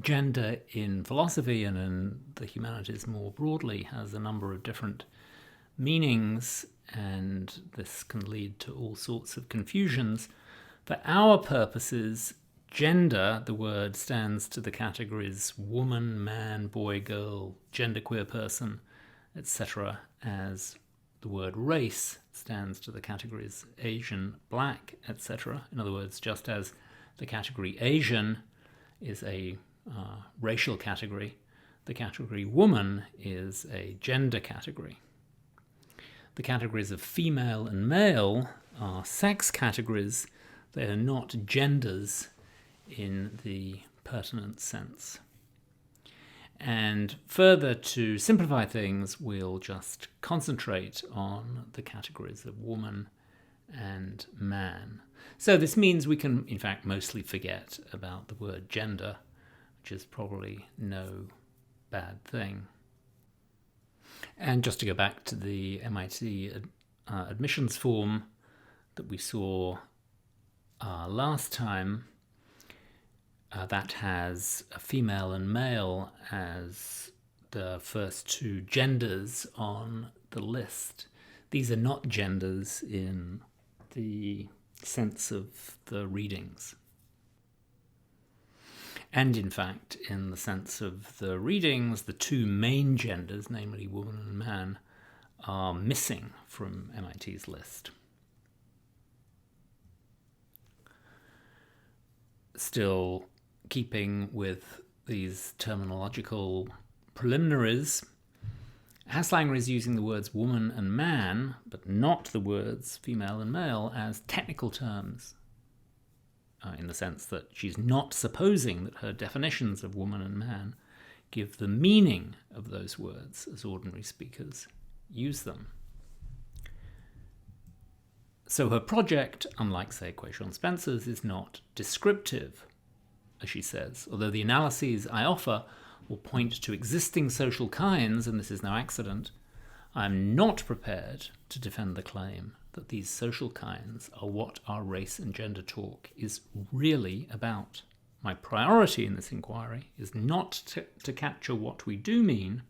Gender in philosophy and in the humanities more broadly has a number of different meanings, and this can lead to all sorts of confusions. For our purposes, gender, the word, stands to the categories woman, man, boy, girl, genderqueer person, etc., as the word race stands to the categories Asian, black, etc. In other words, just as the category Asian is a racial category, the category woman is a gender category. The categories of female and male are sex categories. They are not genders in the pertinent sense. And further to simplify things, we'll just concentrate on the categories of woman and man. So this means we can, in fact, mostly forget about the word gender, which is probably no bad thing. And just to go back to the MIT admissions form that we saw last time, that has a female and male as the first two genders on the list. These are not genders in the sense of the readings. And in fact, in the sense of the readings, the two main genders, namely woman and man, are missing from MIT's list. Still, keeping with these terminological preliminaries, Haslanger is using the words woman and man, but not the words female and male, as technical terms, in the sense that she's not supposing that her definitions of woman and man give the meaning of those words as ordinary speakers use them. So her project, unlike, say, Quaishon Spencer's, is not descriptive, as she says, although the analyses I offer will point to existing social kinds, and this is no accident. I am not prepared to defend the claim that these social kinds are what our race and gender talk is really about. My priority in this inquiry is not to capture what we do mean,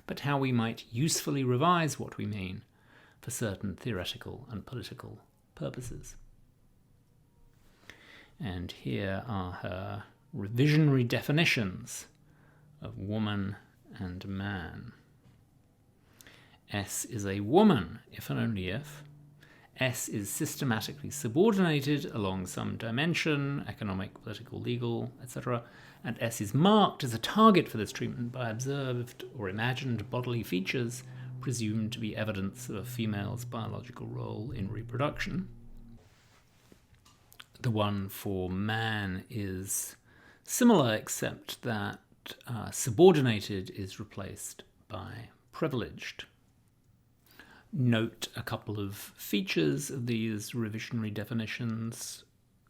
but how we might usefully revise what we mean for certain theoretical and political purposes. And here are her revisionary definitions of woman and man. S is a woman, if and only if. S is systematically subordinated along some dimension, economic, political, legal, etc., and S is marked as a target for this treatment by observed or imagined bodily features presumed to be evidence of a female's biological role in reproduction. The one for man is similar, except that subordinated is replaced by privileged. Note a couple of features of these revisionary definitions.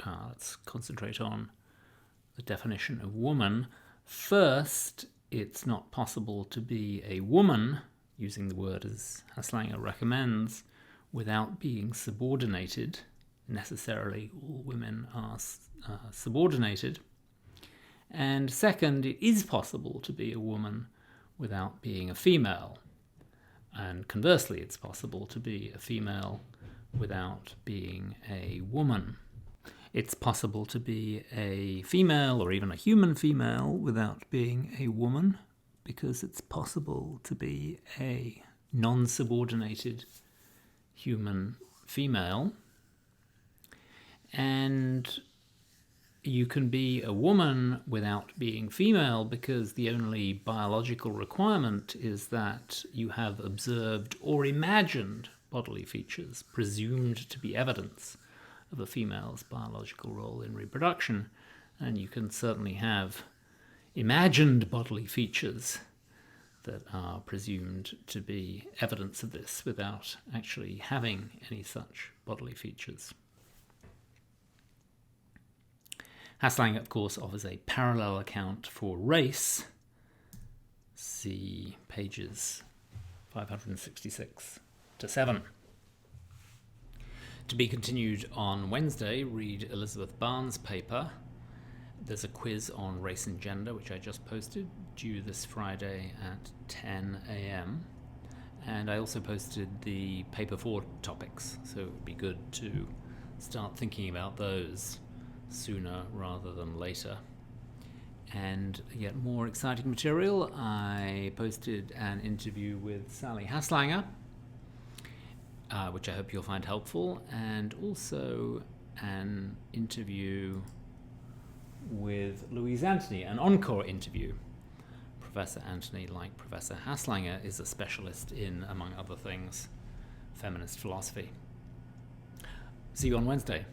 Let's concentrate on the definition of woman. First, it's not possible to be a woman, using the word as Haslanger recommends, without being subordinated. Necessarily, all women are subordinated. And second, it is possible to be a woman without being a female. And conversely, it's possible to be a female without being a woman. It's possible to be a female or even a human female without being a woman, because it's possible to be a non-subordinated human female. And you can be a woman without being female because the only biological requirement is that you have observed or imagined bodily features presumed to be evidence of a female's biological role in reproduction. And you can certainly have imagined bodily features that are presumed to be evidence of this without actually having any such bodily features. Haslanger, of course, offers a parallel account for race. See pages 566 to 7. To be continued on Wednesday, read Elizabeth Barnes' paper, There's a quiz on race and gender, which I just posted, due this Friday at 10 a.m. And I also posted the paper 4 topics, so it would be good to start thinking about those sooner rather than later. And yet more exciting material, I posted an interview with Sally Haslanger, which I hope you'll find helpful, and also an interview with Louise Antony, an encore interview. Professor Antony, like Professor Haslanger, is a specialist in, among other things, feminist philosophy. See you on Wednesday.